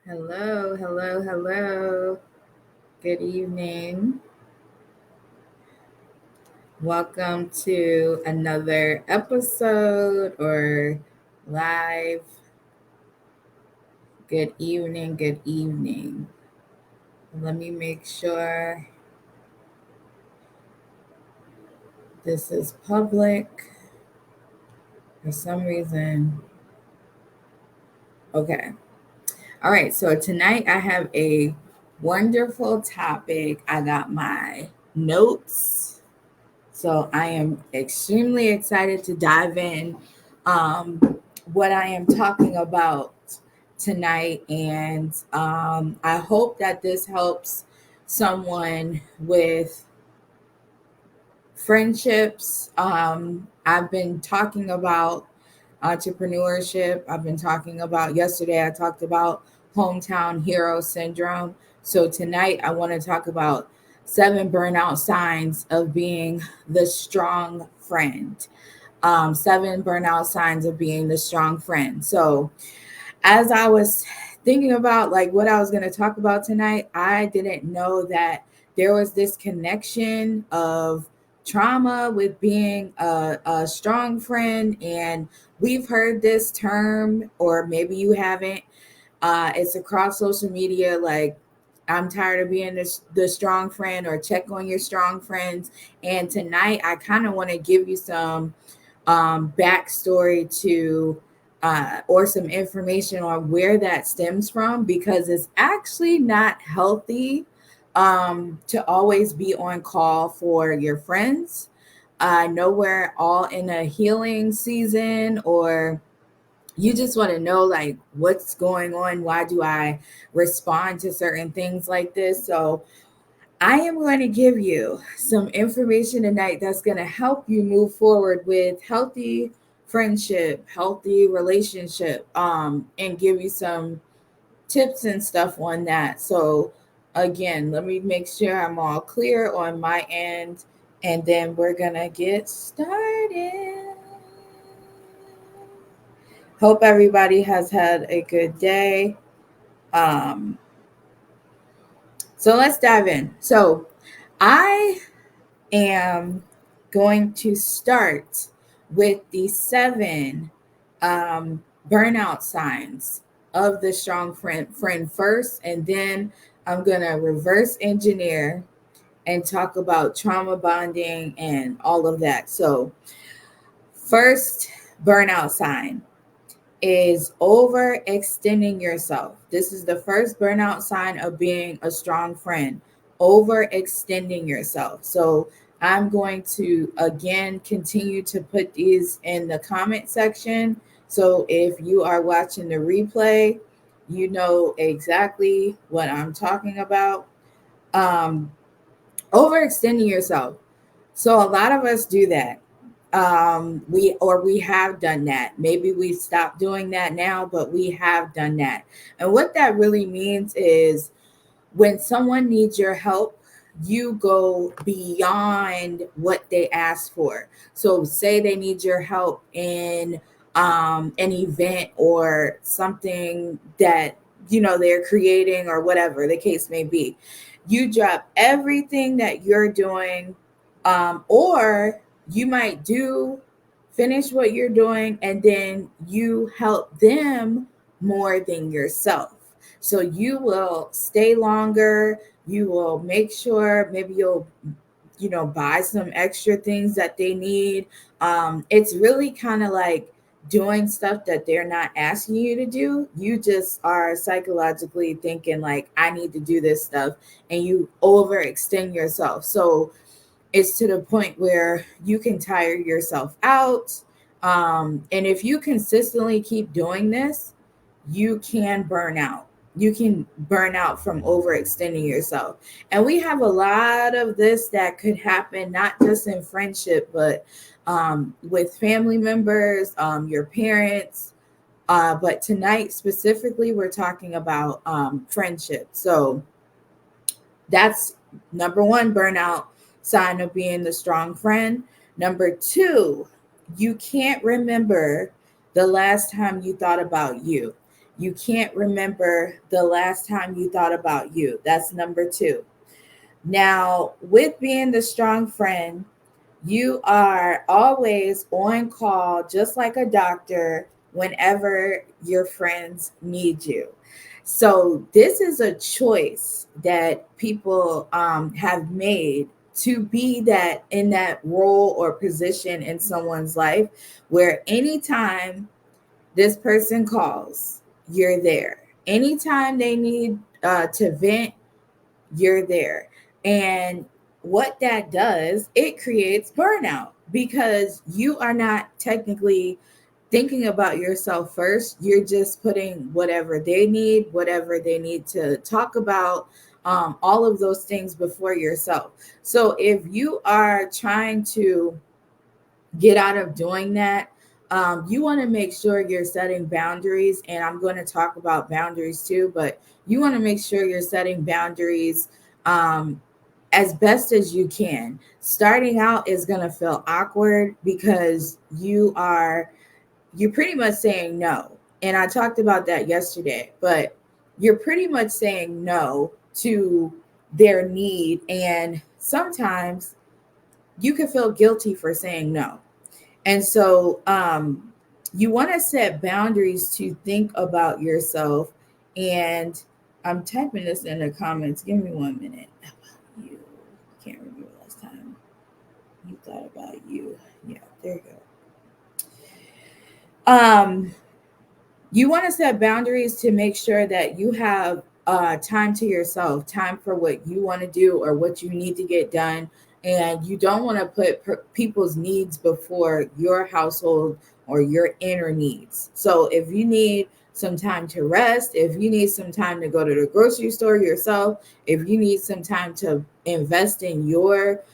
Hello, hello, hello. Good evening. Welcome to another episode or live. Good evening, good evening. Let me make sure this is public for some reason. Okay. All right. So tonight I have a wonderful topic. I got my notes. So I am extremely excited to dive in what I am talking about tonight. And I hope that this helps someone with friendships. I've been talking about entrepreneurship. I've been talking about yesterday, I talked about hometown hero syndrome. So tonight, I want to talk about 7 burnout signs of being the strong friend. 7 burnout signs of being the strong friend. So, as I was thinking about like what I was going to talk about tonight, I didn't know that there was this connection of trauma with being a strong friend. And we've heard this term, or maybe you haven't. It's across social media. Like, I'm tired of being the strong friend, or check on your strong friends. And tonight, I kind of want to give you some backstory to or some information on where that stems from, because it's actually not healthy to always be on call for your friends. I know we're all in a healing season, or you just want to know like what's going on. Why do I respond to certain things like this? So I am going to give you some information tonight that's going to help you move forward with healthy friendship, healthy relationship, and give you some tips and stuff on that. So, again, let me make sure I'm all clear on my end, and then we're going to get started. Hope everybody has had a good day. Um, so, let's dive in. So, I am going to start with the 7 burnout signs of the strong friend first, and then I'm going to reverse engineer and talk about trauma bonding and all of that. So, first burnout sign is overextending yourself. This is the first burnout sign of being a strong friend, overextending yourself. So I'm going to again continue to put these in the comment section. So if you are watching the replay, you know exactly what I'm talking about. Um, Overextending yourself. So a lot of us do that. We have done that. Maybe we stopped doing that now, but we have done that. And what that really means is when someone needs your help, you go beyond what they ask for. So say they need your help in an event or something that they're creating, or whatever the case may be. You drop everything that you're doing, or you might do finish what you're doing, and then you help them more than yourself. So you will stay longer. You will make sure, maybe you'll buy some extra things that they need. It's really kind of like doing stuff that they're not asking you to do. You just are psychologically thinking like, I need to do this stuff, and you overextend yourself. So it's to the point where you can tire yourself out. And if you consistently keep doing this, you can burn out. You can burn out from overextending yourself. And we have a lot of this that could happen, not just in friendship, but with family members, your parents. But tonight, specifically, we're talking about friendship. So that's number one burnout sign of being the strong friend. Number two, you can't remember the last time you thought about you. You can't remember the last time you thought about you. That's number two. Now, with being the strong friend, you are always on call, just like a doctor, whenever your friends need you. So, this is a choice that people have made to be that in that role or position in someone's life where anytime this person calls, you're there. Anytime they need to vent, you're there. And what that does, it creates burnout because you are not technically thinking about yourself first. You're just putting whatever they need to talk about, all of those things before yourself. So if you are trying to get out of doing that, you want to make sure you're setting boundaries. And I'm going to talk about boundaries too, but you want to make sure you're setting boundaries um, as best as you can. Starting out is going to feel awkward because you're pretty much saying no. And I talked about that yesterday, but you're pretty much saying no to their need. And sometimes you can feel guilty for saying no. And so you want to set boundaries to think about yourself. And I'm typing this in the comments. Give me 1 minute. How about you? Can't remember last time you thought about you. Yeah, there you go. You want to set boundaries to make sure that you have time to yourself, time for what you want to do or what you need to get done. And you don't want to put people's needs before your household or your inner needs. So if you need some time to rest, if you need some time to go to the grocery store yourself, if you need some time to invest in your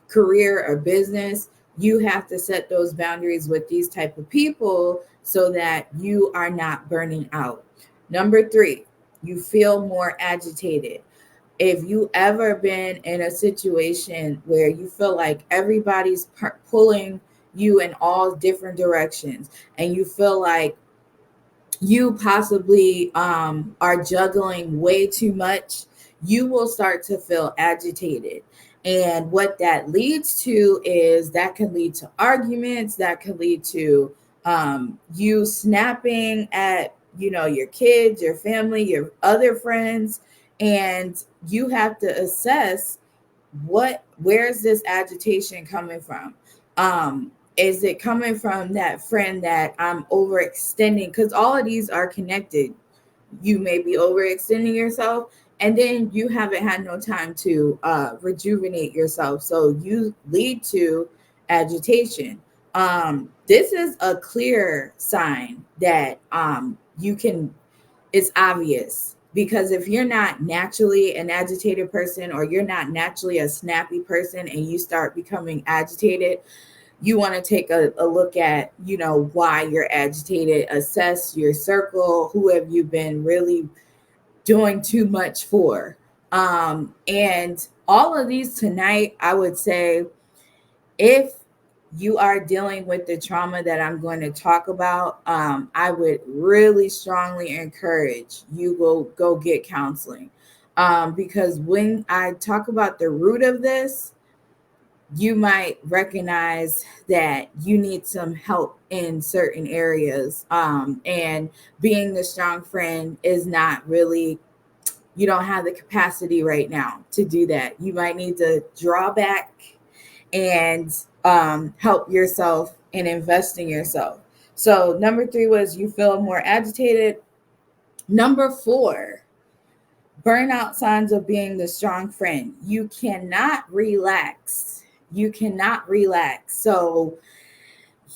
career or business, you have to set those boundaries with these type of people so that you are not burning out. Number three, you feel more agitated. If you ever been in a situation where you feel like everybody's pulling you in all different directions and you feel like you possibly are juggling way too much, you will start to feel agitated. And what that leads to is that can lead to arguments, that can lead to you snapping at, your kids, your family, your other friends. And you have to assess where's this agitation coming from. Is it coming from that friend that I'm overextending? Because all of these are connected. You may be overextending yourself, and then you haven't had no time to rejuvenate yourself. So you lead to agitation. This is a clear sign that you can it's obvious because if you're not naturally an agitated person or you're not naturally a snappy person and you start becoming agitated, you want to take a look at, why you're agitated, assess your circle, who have you been really doing too much for. And all of these tonight, I would say if you are dealing with the trauma that I'm going to talk about, I would really strongly encourage you go get counseling. Because when I talk about the root of this, you might recognize that you need some help in certain areas. And being the strong friend is not really, you don't have the capacity right now to do that. You might need to draw back and help yourself and invest in yourself. So, number three was you feel more agitated. Number four, burnout signs of being the strong friend. You cannot relax. You cannot relax. So,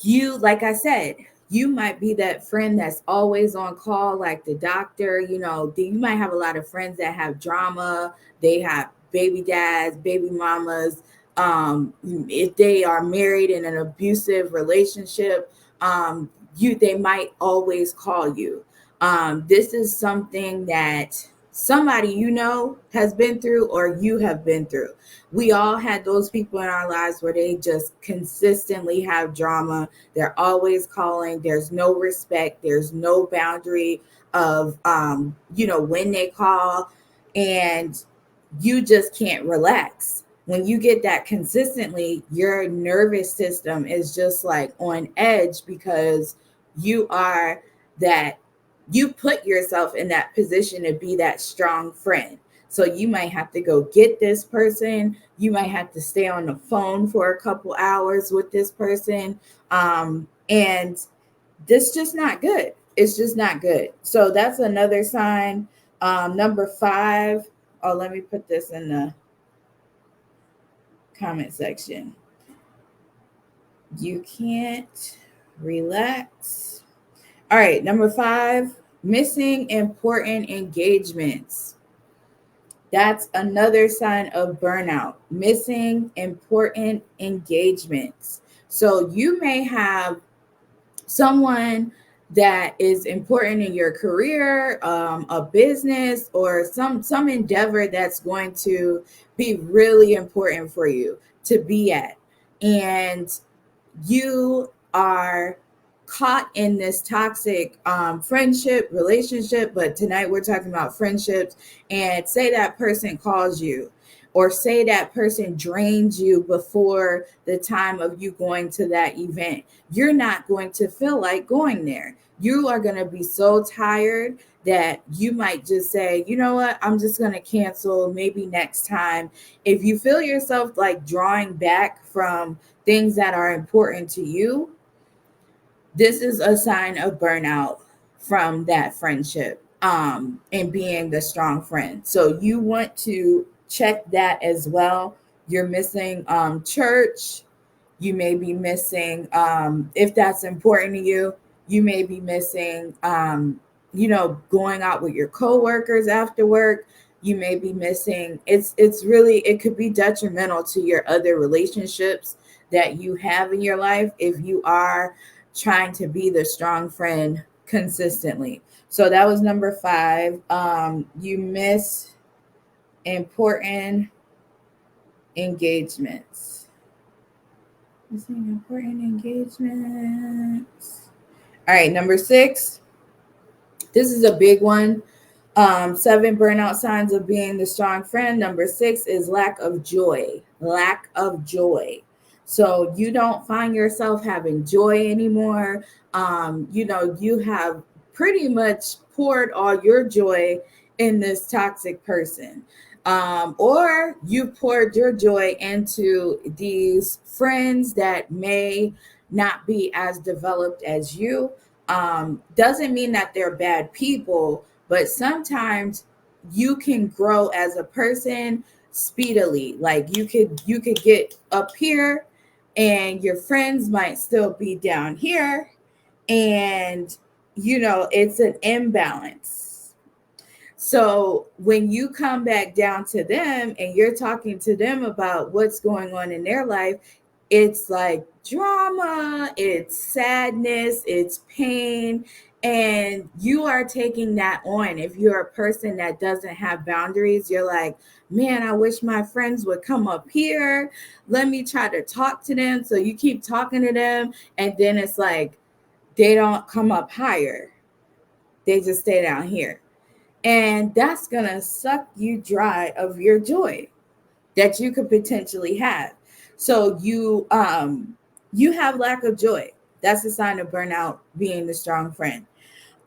like I said, you might be that friend that's always on call, like the doctor. You might have a lot of friends that have drama. They have baby dads, baby mamas. If they are married in an abusive relationship, they might always call you. This is something that somebody you know has been through or you have been through. We all had those people in our lives where they just consistently have drama. They're always calling. There's no respect. There's no boundary of when they call, and you just can't relax. When you get that consistently, your nervous system is just like on edge because you are that you put yourself in that position to be that strong friend. So you might have to go get this person. You might have to stay on the phone for a couple hours with this person. And this just not good. It's just not good. So that's another sign. Number 5. Oh, let me put this in the comment section. You can't relax. All right, number 5, missing important engagements. That's another sign of burnout, missing important engagements. So you may have someone that is important in your career, a business, or some endeavor that's going to be really important for you to be at, and you are caught in this toxic friendship relationship. But tonight we're talking about friendships. And say that person calls you, or say that person drains you before the time of you going to that event. You're not going to feel like going there. You are going to be so tired that you might just say, you know what, I'm just going to cancel, maybe next time. If you feel yourself like drawing back from things that are important to you, this is a sign of burnout from that friendship, and being the strong friend. So you want to check that as well. You're missing church. You may be missing, if that's important to you, you may be missing, going out with your coworkers after work. You may be missing. It's really, it could be detrimental to your other relationships that you have in your life if you are trying to be the strong friend consistently. So that was number 5. You miss important engagements. Missing important engagements. All right, number 6. This is a big one. 7 burnout signs of being the strong friend. Number 6 is lack of joy. Lack of joy. So you don't find yourself having joy anymore. You have pretty much poured all your joy in this toxic person. Or you poured your joy into these friends that may not be as developed as you. Doesn't mean that they're bad people, but sometimes you can grow as a person speedily. Like you could get up here and your friends might still be down here, and it's an imbalance. So when you come back down to them and you're talking to them about what's going on in their life, it's like drama, it's sadness, it's pain, and you are taking that on. If you're a person that doesn't have boundaries, you're like, man, I wish my friends would come up here. Let me try to talk to them. So you keep talking to them, and then it's like they don't come up higher. They just stay down here. And that's going to suck you dry of your joy that you could potentially have. So you have lack of joy. That's a sign of burnout, being the strong friend.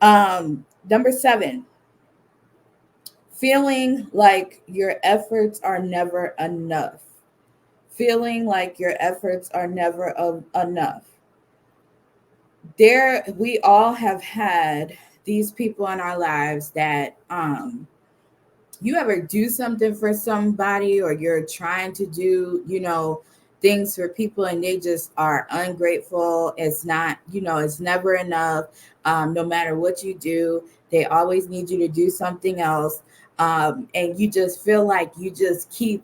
Number 7, feeling like your efforts are never enough. Feeling like your efforts are never enough. We all have had these people in our lives that you ever do something for somebody, or you're trying to do, things for people, and they just are ungrateful. It's not, it's never enough. No matter what you do, they always need you to do something else. And you just feel like you just keep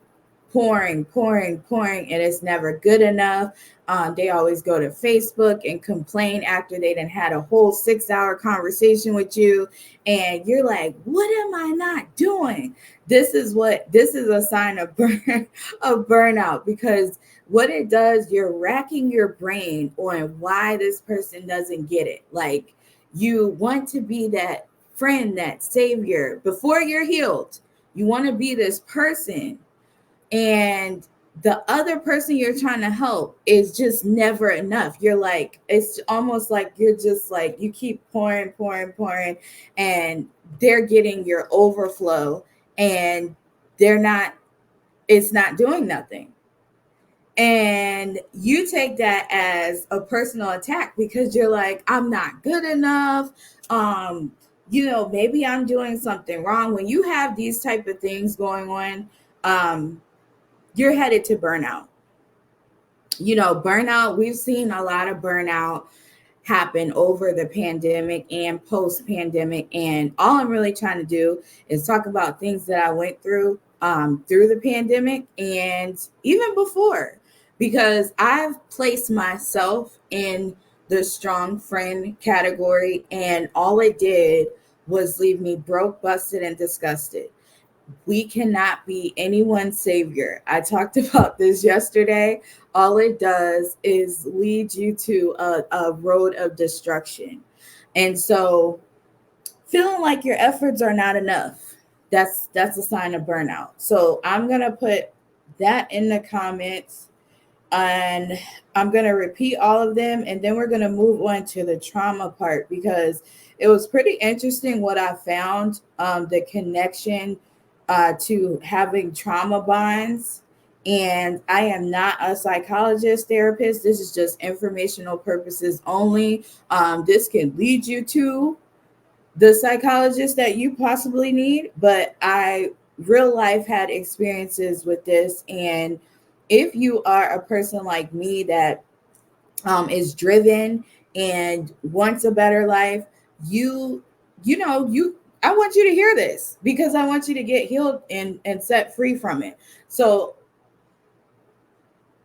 pouring, and it's never good enough. They always go to Facebook and complain after they done had a whole 6 hour conversation with you, and you're like, "What am I not doing?" This is a sign of of burnout, because what it does, you're racking your brain on why this person doesn't get it. Like, you want to be that friend, that savior before you're healed. You want to be this person, and the other person you're trying to help is just never enough. You're like, it's almost like you're just like, you keep pouring, and they're getting your overflow, and they're not, it's not doing nothing. And you take that as a personal attack, because you're like, I'm not good enough. Maybe I'm doing something wrong. When you have these type of things going on, you're headed to burnout. Burnout, we've seen a lot of burnout happen over the pandemic and post pandemic. And all I'm really trying to do is talk about things that I went through the pandemic and even before, because I've placed myself in the strong friend category, and all it did was leave me broke, busted, and disgusted. We cannot be anyone's savior. I talked about this yesterday. All it does is lead you to a road of destruction. And so, feeling like your efforts are not enough, that's a sign of burnout. So I'm going to put that in the comments, and I'm going to repeat all of them, and then we're going to move on to the trauma part, because it was pretty interesting what I found, the connection to having trauma bonds. And I am not a psychologist, therapist. This is just informational purposes only. This can lead you to the psychologist that you possibly need, but I real life had experiences with this. And if you are a person like me that is driven and wants a better life, you I want you to hear this, because I want you to get healed and set free from it. So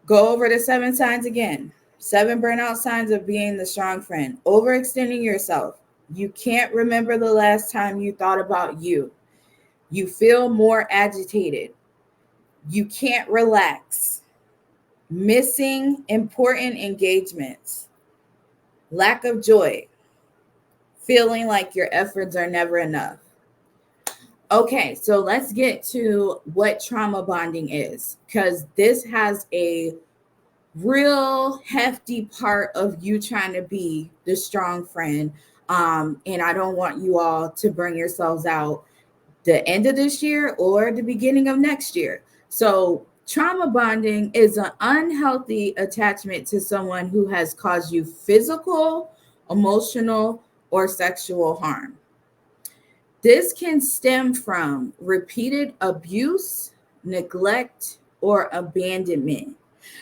go over the 7 signs again. 7 burnout signs of being the strong friend. Overextending yourself. You can't remember the last time you thought about you. You feel more agitated. You can't relax. Missing important engagements. Lack of joy. Feeling like your efforts are never enough. Okay, so let's get to what trauma bonding is, because this has a real hefty part of you trying to be the strong friend. And I don't want you all to burn yourselves out the end of this year or the beginning of next year. So trauma bonding is an unhealthy attachment to someone who has caused you physical, emotional, or sexual harm. This can stem from repeated abuse, neglect, or abandonment.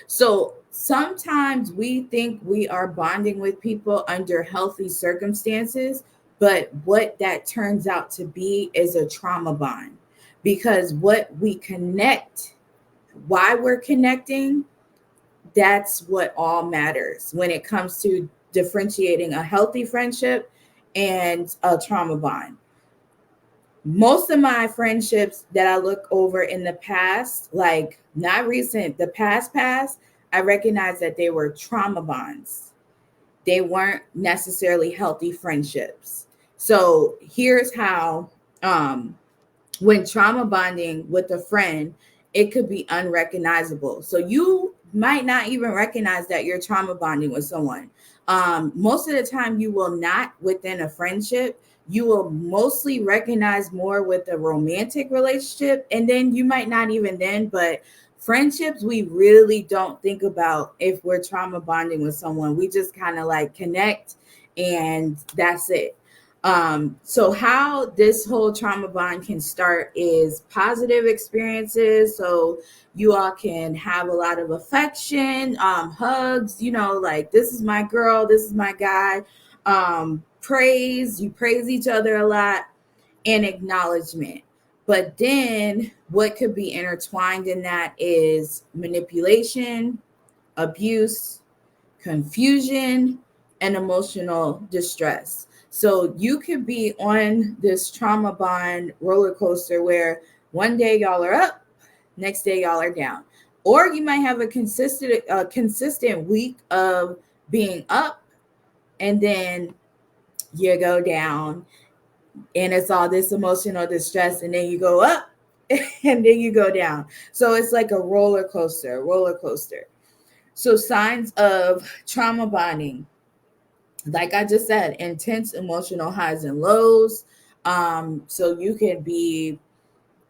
So sometimes we think we are bonding with people under healthy circumstances, but what that turns out to be is a trauma bond, because what we connect, why we're connecting, that's what all matters when it comes to differentiating a healthy friendship and a trauma bond. Most of my friendships that I look over in the past, like not recent, the past, I recognize that they were trauma bonds. They weren't necessarily healthy friendships. So here's how, when trauma bonding with a friend, it could be unrecognizable. So you might not even recognize that you're trauma bonding with someone. Most of the time, you will not within a friendship. You will mostly recognize more with a romantic relationship. And then you might not even then, but friendships, we really don't think about if we're trauma bonding with someone. We just kind of like connect, and that's it. So how this whole trauma bond can start is positive experiences. So you all can have a lot of affection, hugs, like, this is my girl, this is my guy. You praise each other a lot, and acknowledgement. But then what could be intertwined in that is manipulation, abuse, confusion, and emotional distress. So you could be on this trauma bond roller coaster where one day y'all are up, next day y'all are down. Or you might have a consistent week of being up, and then you go down, and it's all this emotional distress, and then you go up and then you go down. So it's like a roller coaster. So signs of trauma bonding, like I just said, intense emotional highs and lows. So you can be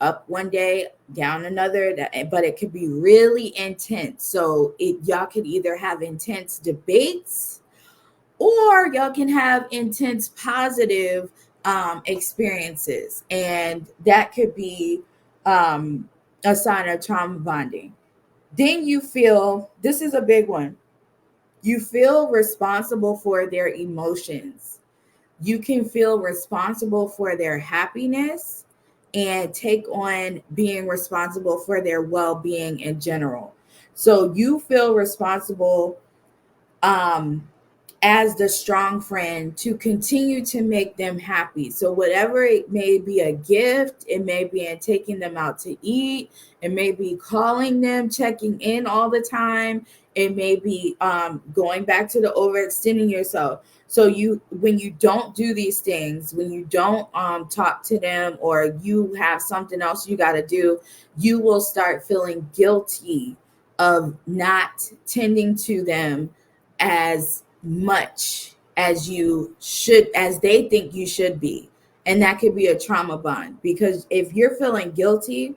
up one day, down another, but it could be really intense. So y'all could either have intense debates, or y'all can have intense positive experiences, and that could be a sign of trauma bonding. Then you feel, this is a big one, you feel responsible for their emotions. You can feel responsible for their happiness and take on being responsible for their well-being in general. So you feel responsible um as the strong friend to continue to make them happy. So whatever, it may be a gift, it may be in taking them out to eat, it may be calling them, checking in all the time, it may be going back to the overextending yourself. So you, when you don't do these things, when you don't talk to them, or you have something else you got to do, you will start feeling guilty of not tending to them as much as you should, as they think you should be. And that could be a trauma bond, because if you're feeling guilty,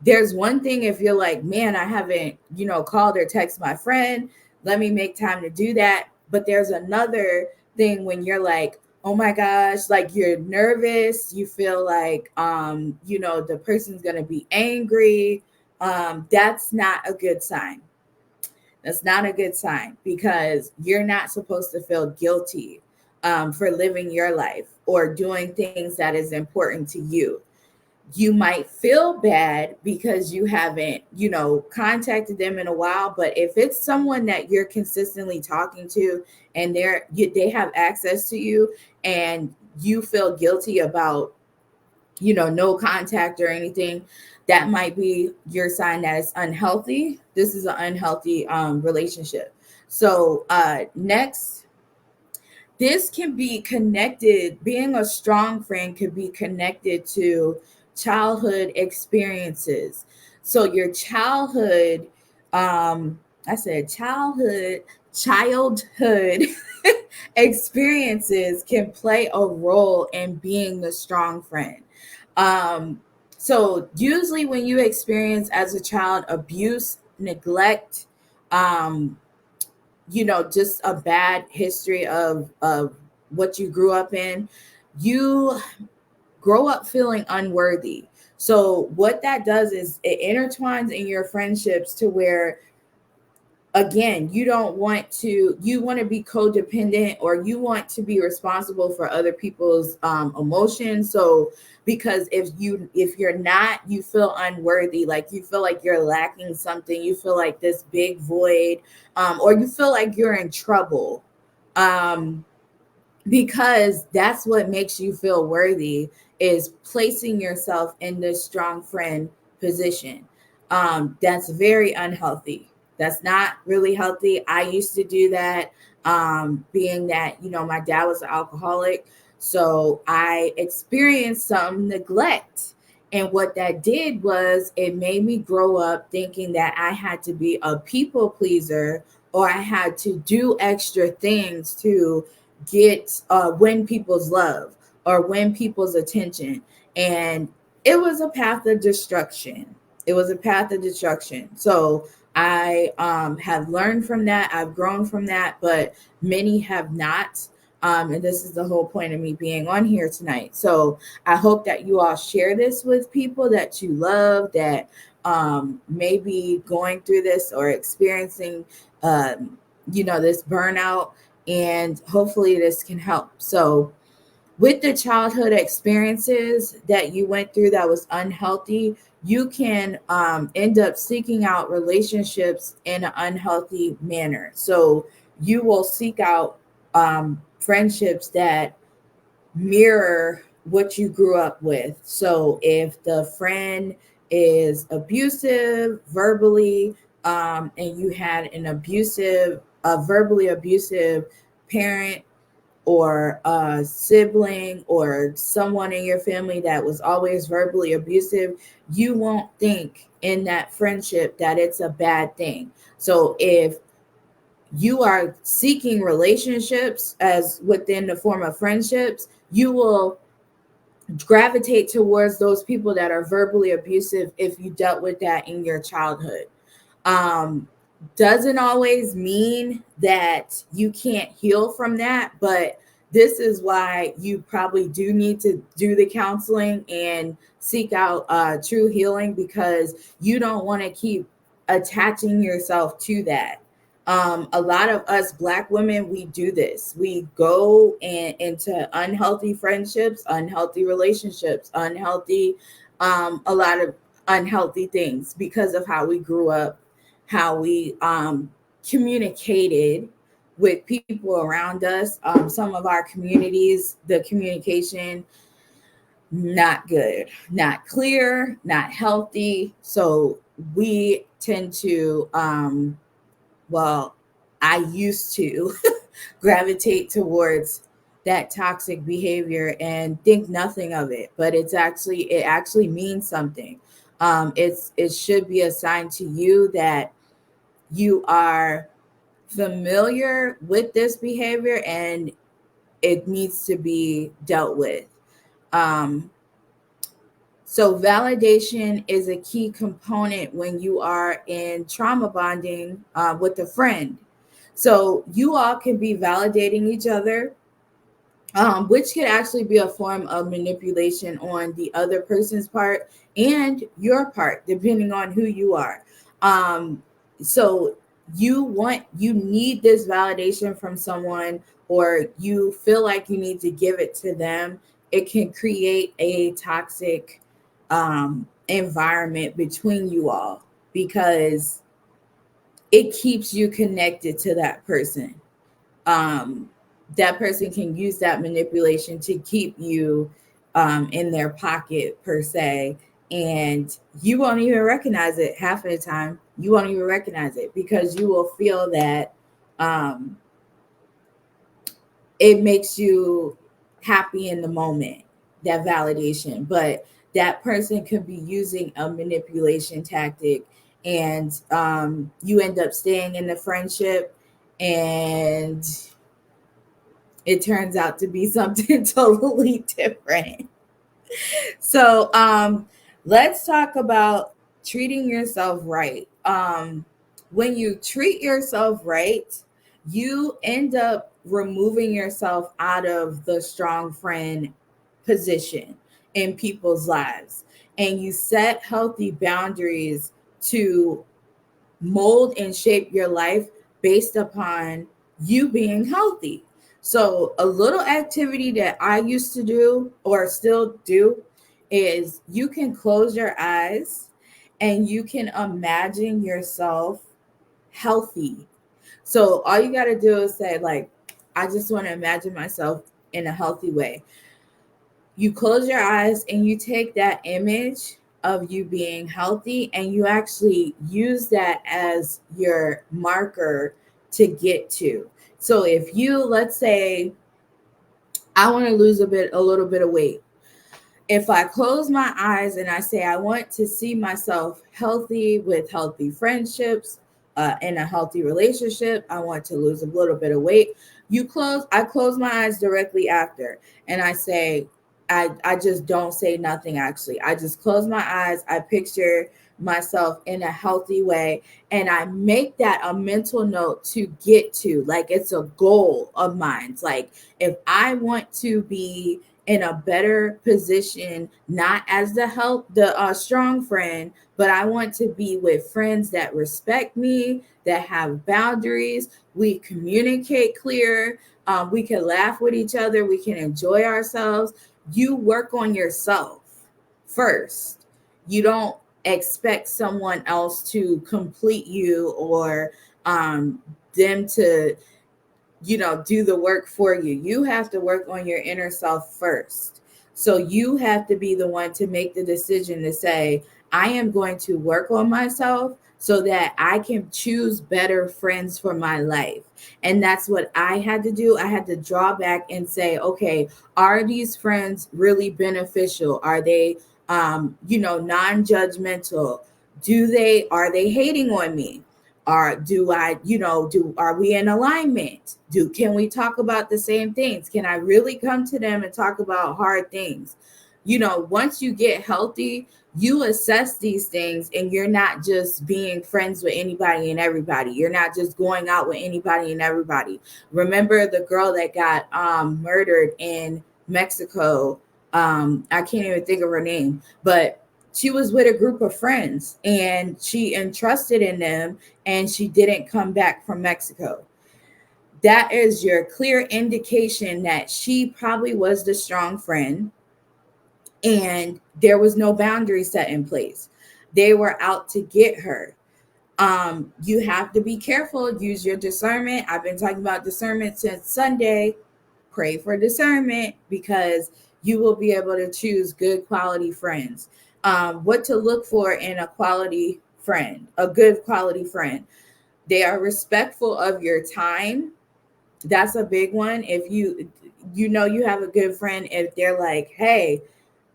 there's one thing if you're like, man, I haven't, called or text my friend, let me make time to do that. But there's another thing when you're like, oh my gosh, like you're nervous, you feel like the person's gonna be angry. That's not a good sign. That's not a good sign, because you're not supposed to feel guilty for living your life or doing things that is important to you. You might feel bad because you haven't, contacted them in a while. But if it's someone that you're consistently talking to, and they have access to you, and you feel guilty about, no contact or anything, that might be your sign that it's unhealthy. This is an unhealthy relationship. So next, this can be connected, being a strong friend could be connected to childhood experiences. So your childhood, I said childhood experiences can play a role in being the strong friend. Um, so usually when you experience as a child abuse, neglect, um, just a bad history of what you grew up in, you grow up feeling unworthy. So what that does is it intertwines in your friendships to where, again, you want to be codependent, or you want to be responsible for other people's emotions. So because if you're not, you feel unworthy, like you feel like you're lacking something, you feel like this big void, or you feel like you're in trouble, because that's what makes you feel worthy, is placing yourself in this strong friend position. That's very unhealthy. That's not really healthy. I used to do that, being that, my dad was an alcoholic. So I experienced some neglect. And what that did was it made me grow up thinking that I had to be a people pleaser, or I had to do extra things to get win people's love or win people's attention. And it was a path of destruction. It was a path of destruction. So I have learned from that. I've grown from that, but many have not. And this is the whole point of me being on here tonight. So I hope that you all share this with people that you love, that may be going through this or experiencing, this burnout, and hopefully this can help. So with the childhood experiences that you went through that was unhealthy, you can end up seeking out relationships in an unhealthy manner. So you will seek out friendships that mirror what you grew up with. So if the friend is abusive verbally, and you had an verbally abusive parent or a sibling or someone in your family that was always verbally abusive, you won't think in that friendship that it's a bad thing. So if you are seeking relationships as within the form of friendships, you will gravitate towards those people that are verbally abusive if you dealt with that in your childhood. um, doesn't always mean that you can't heal from that, but this is why you probably do need to do the counseling and seek out true healing, because you don't want to keep attaching yourself to that. A lot of us Black women, we do this. We go into unhealthy friendships, unhealthy relationships, a lot of unhealthy things because of how we grew up, how we communicated with people around us. Some of our communities, the communication not good, not clear, not healthy. So we tend to, well, I used to gravitate towards that toxic behavior and think nothing of it, but it actually means something. It should be a sign to you that you are familiar with this behavior and it needs to be dealt with. Um, so, validation is a key component when you are in trauma bonding with a friend. So, you all can be validating each other, which could actually be a form of manipulation on the other person's part and your part, depending on who you are. Um, so you need this validation from someone, or you feel like you need to give it to them. It can create a toxic environment between you all because it keeps you connected to that person. um, that person can use that manipulation to keep you in their pocket per se, and you won't even recognize it. Half of the time you won't even recognize it because you will feel that um, it makes you happy in the moment, that validation, but that person could be using a manipulation tactic, and you end up staying in the friendship, and it turns out to be something totally different. So, let's talk about treating yourself right. When you treat yourself right, you end up removing yourself out of the strong friend position in people's lives, and you set healthy boundaries to mold and shape your life based upon you being healthy. So, a little activity that I used to do or still do is you can close your eyes and you can imagine yourself healthy. So, all you got to do is say, like, I just want to imagine myself in a healthy way. You close your eyes and you take that image of you being healthy and you actually use that as your marker to get to. So if you, let's say, I want to lose a little bit of weight. If I close my eyes and I say I want to see myself healthy with healthy friendships, in a healthy relationship, I want to lose a little bit of weight. I close my eyes directly after, and I say, I just don't say nothing actually. I just close my eyes. I picture myself in a healthy way, and I make that a mental note to get to, like it's a goal of mine. It's like if I want to be in a better position, not as the strong friend, but I want to be with friends that respect me, that have boundaries, we communicate clear, We can laugh with each other. We can enjoy ourselves. You work on yourself first. You don't expect someone else to complete you or them to do the work for you. You have to work on your inner self first. So you have to be the one to make the decision to say, I am going to work on myself so that I can choose better friends for my life. And that's what I had to do. I had to draw back and say, okay, are these friends really beneficial? Are they non-judgmental? Are they hating on me? Are we in alignment? Can we talk about the same things? Can I really come to them and talk about hard things? Once you get healthy, you assess these things, and you're not just being friends with anybody and everybody. You're not just going out with anybody and everybody. Remember the girl that got murdered in Mexico? I can't even think of her name, but she was with a group of friends and she entrusted in them, and she didn't come back from Mexico. That is your clear indication that she probably was the strong friend, and there was no boundary set in place. They were out to get her. You have to be careful, use your discernment. I've been talking about discernment since Sunday. Pray for discernment, because you will be able to choose good quality friends. What to look for in a quality friend, a good quality friend. They are respectful of your time. That's a big one. If you have a good friend, if they're like, hey,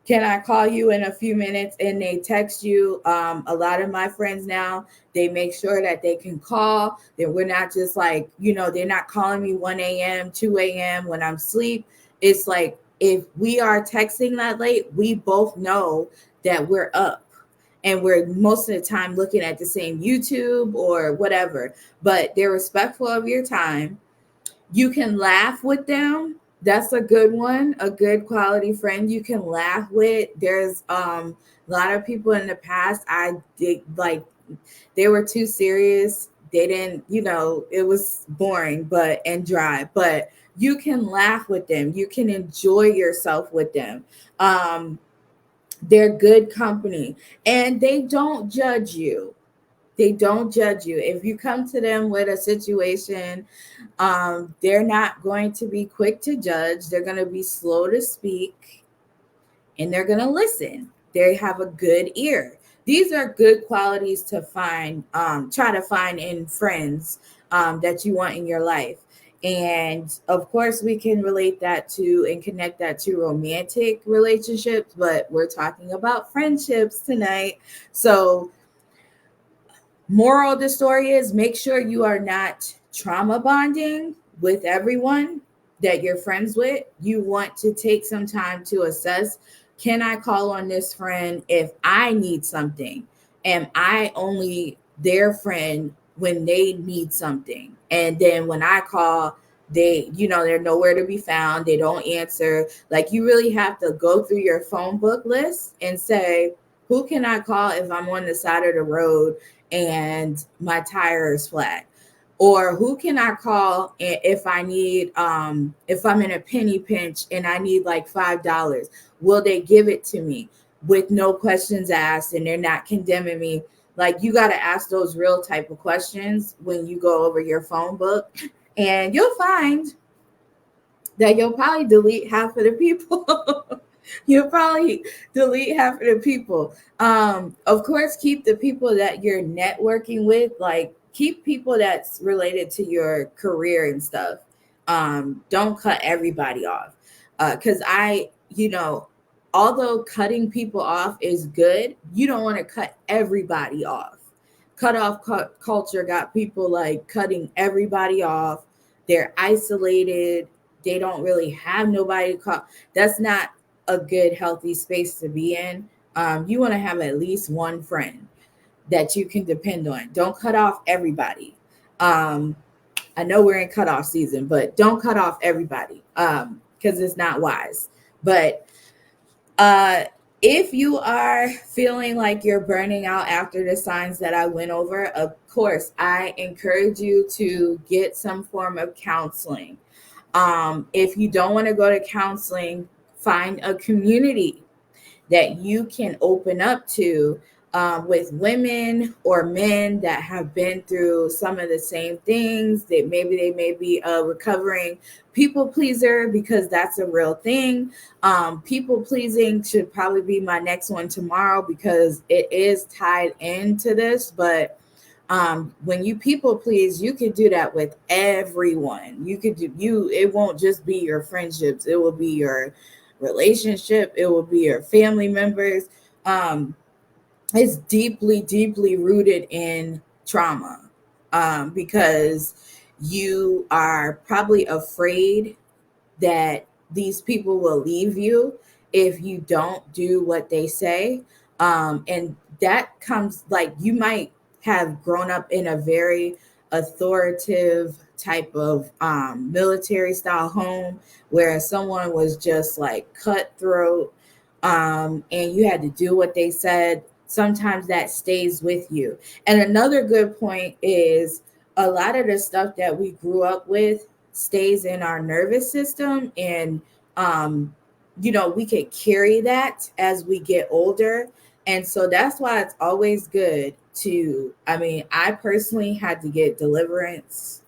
can I call you in a few minutes? And they text you. A lot of my friends now, they make sure that they can call. That we're not just like, they're not calling me 1 a.m., 2 a.m. when I'm asleep. It's like, if we are texting that late, we both know that we're up. And we're most of the time looking at the same YouTube or whatever. But they're respectful of your time. You can laugh with them. That's a good one, a good quality friend you can laugh with. There's a lot of people in the past I did, like, they were too serious. They didn't, it was boring and dry, but you can laugh with them. You can enjoy yourself with them. They're good company, and they don't judge you. They don't judge you. If you come to them with a situation, they're not going to be quick to judge. They're going to be slow to speak, and they're going to listen. They have a good ear. These are good qualities to try to find in friends that you want in your life. And of course, we can relate that to and connect that to romantic relationships, but we're talking about friendships tonight. So, moral of the story is, make sure you are not trauma bonding with everyone that you're friends with. You want to take some time to assess, can I call on this friend if I need something? Am I only their friend when they need something? And then when I call, they're nowhere to be found. They don't answer. Like, you really have to go through your phone book list and say, who can I call if I'm on the side of the road and my tire is flat? Or who can I call if I need, if I'm in a penny pinch and I need like $5? Will they give it to me with no questions asked, and they're not condemning me? Like, you got to ask those real type of questions when you go over your phone book, and you'll find that you'll probably delete half of the people. You'll probably delete half of the people. Of course, keep the people that you're networking with, like, keep people that's related to your career and stuff. Don't cut everybody off. Because although cutting people off is good, you don't want to cut everybody off. Culture got people like cutting everybody off. They're isolated. They don't really have nobody to call. That's not a good, healthy space to be in. You want to have at least one friend that you can depend on. Don't cut off everybody. I know we're in cutoff season, but don't cut off everybody because it's not wise. But if you are feeling like you're burning out after the signs that I went over, of course, I encourage you to get some form of counseling. If you don't want to go to counseling, find a community that you can open up to, with women or men that have been through some of the same things. That maybe they may be a recovering people pleaser, because that's a real thing. People pleasing should probably be my next one tomorrow, because it is tied into this. But when you people please, you can do that with everyone. It won't just be your friendships, it will be your relationship, it will be your family members. um it's deeply, deeply rooted in trauma, because you are probably afraid that these people will leave you if you don't do what they say. And that comes, like, you might have grown up in a very authoritative type of military style home, where someone was just like cutthroat, and you had to do what they said. Sometimes that stays with you. And another good point is, a lot of the stuff that we grew up with stays in our nervous system, and um we could carry that as we get older. And so that's why it's always good to, I mean, I personally had to get deliverance.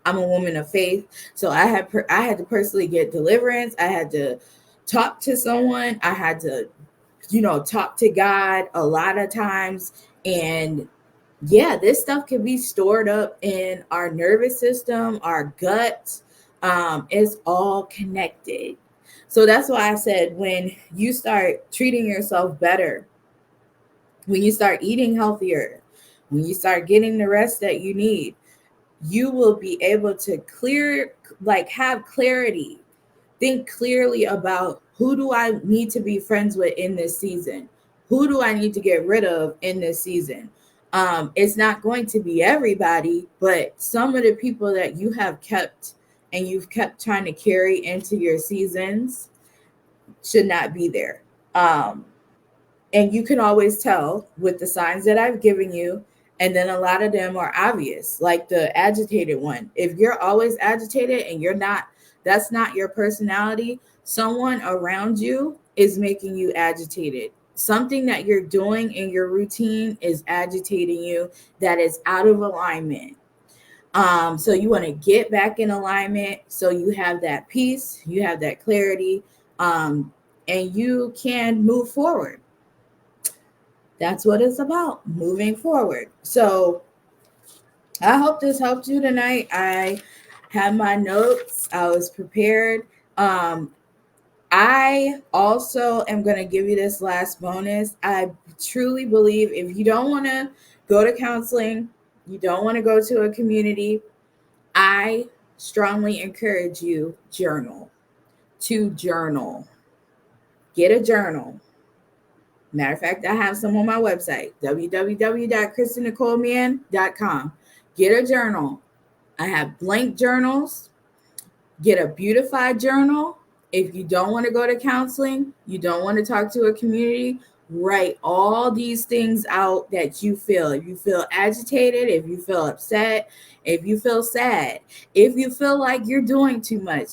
I'm a woman of faith, so I had to personally get deliverance. I had to talk to someone. I had to, talk to God a lot of times. And yeah, this stuff can be stored up in our nervous system, our gut. It's all connected. So that's why I said, when you start treating yourself better, when you start eating healthier, when you start getting the rest that you need, you will be able to have clarity. Think clearly about, who do I need to be friends with in this season? Who do I need to get rid of in this season? It's not going to be everybody, but some of the people that you have kept and you've kept trying to carry into your seasons should not be there. Um, and you can always tell with the signs that I've given you. And then a lot of them are obvious, like the agitated one. If you're always agitated and that's not your personality, someone around you is making you agitated. Something that you're doing in your routine is agitating you, that is out of alignment. So you want to get back in alignment, so you have that peace, you have that clarity, and you can move forward. That's what it's about, moving forward. So I hope this helped you tonight. I had my notes, I was prepared. I also am going to give you this last bonus. I truly believe, if you don't want to go to counseling, you don't want to go to a community, I strongly encourage you to journal. Get a journal. Matter of fact, I have some on my website, www.KristenNicoleMann.com. Get a journal. I have blank journals. Get a beautified journal. If you don't want to go to counseling, you don't want to talk to a community, write all these things out that you feel. If you feel agitated, if you feel upset, if you feel sad, if you feel like you're doing too much,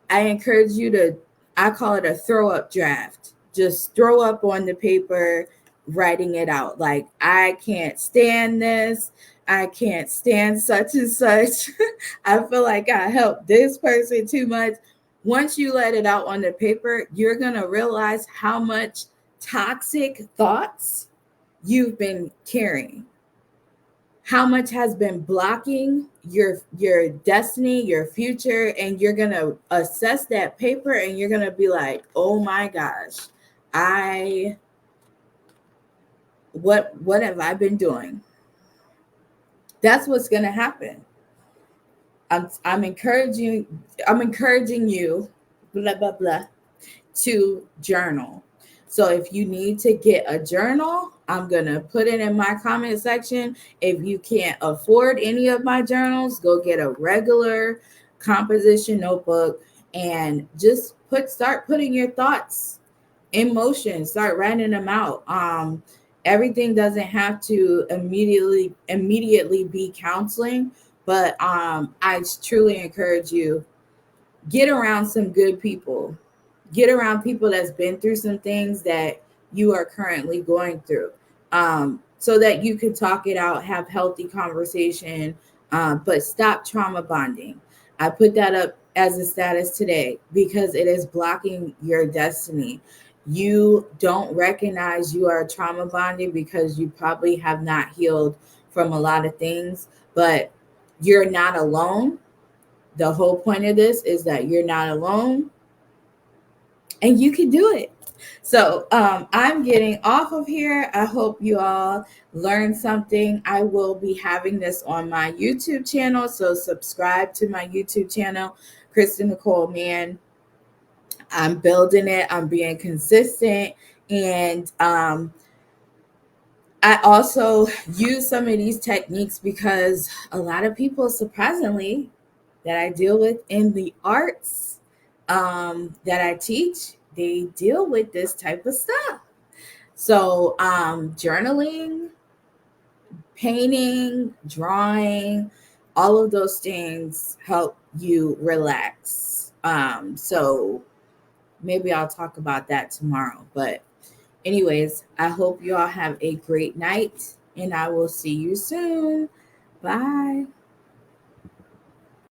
I encourage you to, I call it a throw up draft. Just throw up on the paper, writing it out. Like, I can't stand this. I can't stand such and such. I feel like I helped this person too much. Once you let it out on the paper, you're going to realize how much toxic thoughts you've been carrying, how much has been blocking your destiny, your future. And you're going to assess that paper, and you're going to be like, oh my gosh, what have I been doing? That's what's going to happen. I'm encouraging you, blah blah blah, to journal. So if you need to get a journal, I'm gonna put it in my comment section. If you can't afford any of my journals, go get a regular composition notebook and just start putting your thoughts in motion. Start writing them out. Everything doesn't have to immediately be counseling, but I truly encourage you, get around some good people. Get around people that's been through some things that you are currently going through, so that you can talk it out, have healthy conversation, but stop trauma bonding. I put that up as a status today because it is blocking your destiny. You don't recognize you are trauma bonding because you probably have not healed from a lot of things, but you're not alone. The whole point of this is that you're not alone and you can do it. So I'm getting off of here. I hope you all learned something. I will be having this on my YouTube channel. So subscribe to my YouTube channel, Kristen Nicole Mann. I'm building it. I'm being consistent. And I also use some of these techniques because a lot of people, surprisingly, that I deal with in the arts, that I teach, they deal with this type of stuff. So, journaling, painting, drawing, all of those things help you relax. So maybe I'll talk about that tomorrow. But, anyways, I hope you all have a great night and I will see you soon. Bye.